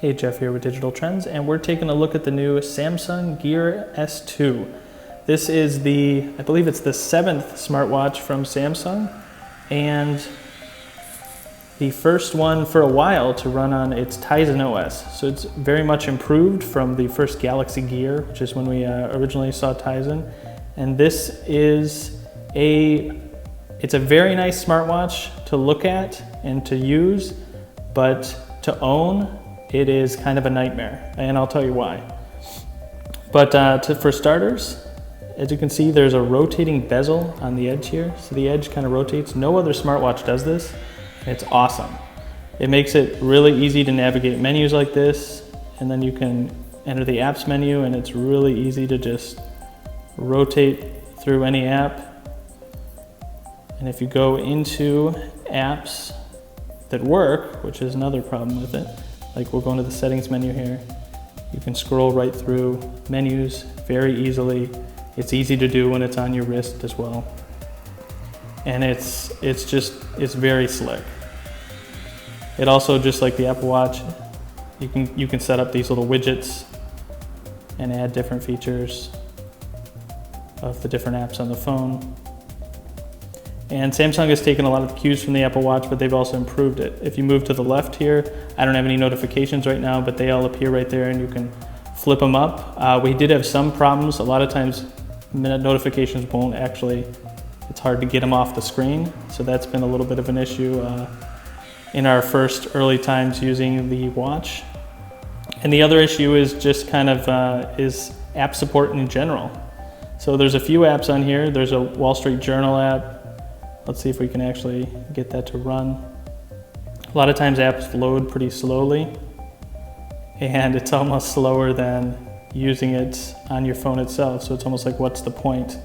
Hey, Jeff here with Digital Trends, and we're taking a look at the new Samsung Gear S2. This is I believe it's the 7th smartwatch from Samsung, and the first one for a while to run on its Tizen OS. So it's very much improved from the first Galaxy Gear, which is when we originally saw Tizen. And this is it's a very nice smartwatch to look at and to use, but to own, it is kind of a nightmare, and I'll tell you why. But for starters, as you can see, there's a rotating bezel on the edge here. So the edge kind of rotates. No other smartwatch does this. It's awesome. It makes it really easy to navigate menus like this, and then you can enter the apps menu, and it's really easy to just rotate through any app. And if you go into apps that work, which is another problem with it, like we'll go into the settings menu here, you can scroll right through menus very easily. It's easy to do when it's on your wrist as well. And it's very slick. It also, just like the Apple Watch, you can set up these little widgets and add different features of the different apps on the phone. And Samsung has taken a lot of the cues from the Apple Watch, but they've also improved it. If you move to the left here, I don't have any notifications right now, but they all appear right there, and you can flip them up. We did have some problems. A lot of times notifications won't actually, it's hard to get them off the screen. So that's been a little bit of an issue in our first early times using the watch. And the other issue is just kind of is app support in general. So there's a few apps on here. There's a Wall Street Journal app. Let's see if we can actually get that to run. A lot of times apps load pretty slowly, and it's almost slower than using it on your phone itself. So it's almost like, what's the point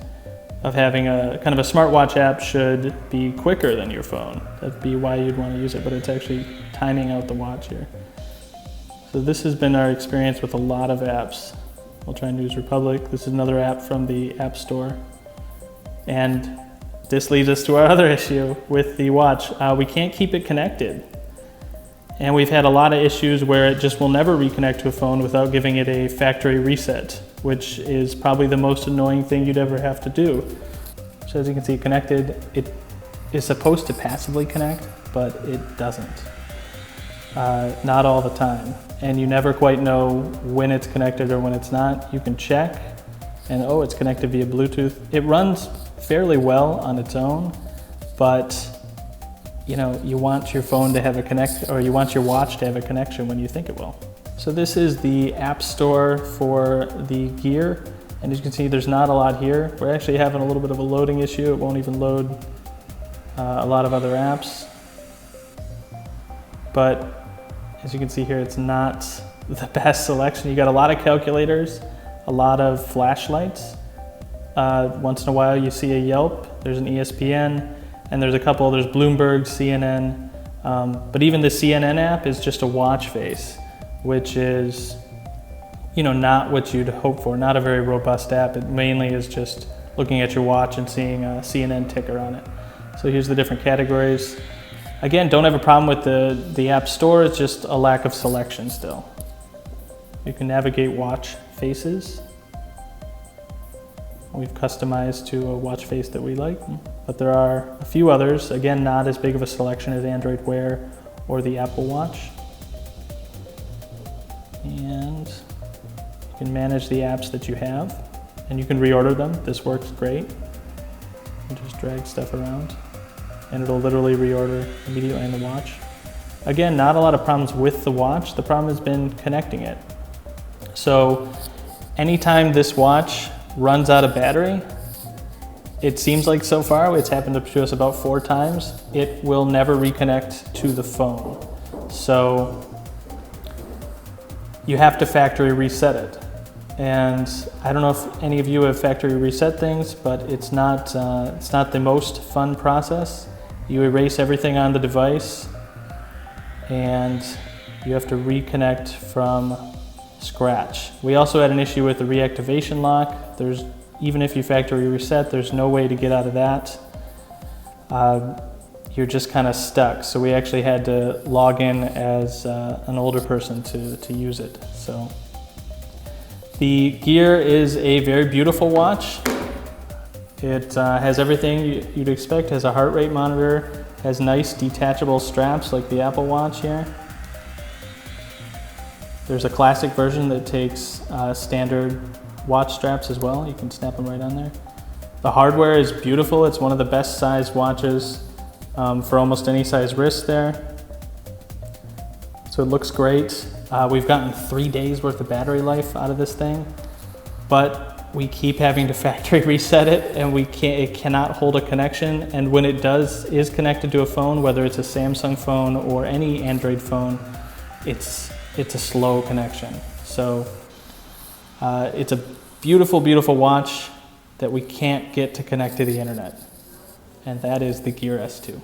of having a kind of a smartwatch app should be quicker than your phone. That'd be why you'd want to use it, but it's actually timing out the watch here. So this has been our experience with a lot of apps. We'll try News Republic. This is another app from the App Store. And this leads us to our other issue with the watch. We can't keep it connected. And we've had a lot of issues where it just will never reconnect to a phone without giving it a factory reset, which is probably the most annoying thing you'd ever have to do. So as you can see, connected, it is supposed to passively connect, but it doesn't. Not all the time. And you never quite know when it's connected or when it's not. You can check, and oh, it's connected via Bluetooth. It runs fairly well on its own, but you want your phone to have a connect, or you want your watch to have a connection when you think it will. So this is the App Store for the Gear, and as you can see, there's not a lot here. We're actually having a little bit of a loading issue. It won't even load a lot of other apps. But as you can see here, it's not the best selection. You got a lot of calculators, a lot of flashlights. Once in a while you see a Yelp, there's an ESPN, and there's Bloomberg, CNN, but even the CNN app is just a watch face, which is, not what you'd hope for, not a very robust app. It mainly is just looking at your watch and seeing a CNN ticker on it. So here's the different categories. Again, don't have a problem with the App Store, it's just a lack of selection still. You can navigate watch faces. We've customized to a watch face that we like, but there are a few others. Again, not as big of a selection as Android Wear or the Apple Watch. And you can manage the apps that you have, and you can reorder them. This works great. You just drag stuff around, and it'll literally reorder immediately on the watch. Again, not a lot of problems with the watch. The problem has been connecting it. So anytime this watch runs out of battery, it seems like so far, it's happened to us about 4 times, it will never reconnect to the phone. So you have to factory reset it. And I don't know if any of you have factory reset things, but it's not the most fun process. You erase everything on the device, and you have to reconnect from scratch. We also had an issue with the reactivation lock. Even if you factory reset, there's no way to get out of that. you're just kind of stuck. So we actually had to log in as an older person to use it. So the Gear is a very beautiful watch. It has everything you'd expect. It has a heart rate monitor, has nice detachable straps like the Apple Watch here. There's a classic version that takes standard watch straps as well. You can snap them right on there. The hardware is beautiful. It's one of the best sized watches for almost any size wrist there. So it looks great. We've gotten 3 days worth of battery life out of this thing, but we keep having to factory reset it, and it cannot hold a connection. And when it is connected to a phone, whether it's a Samsung phone or any Android phone, it's a slow connection. So it's a beautiful, beautiful watch that we can't get to connect to the internet. And that is the Gear S2.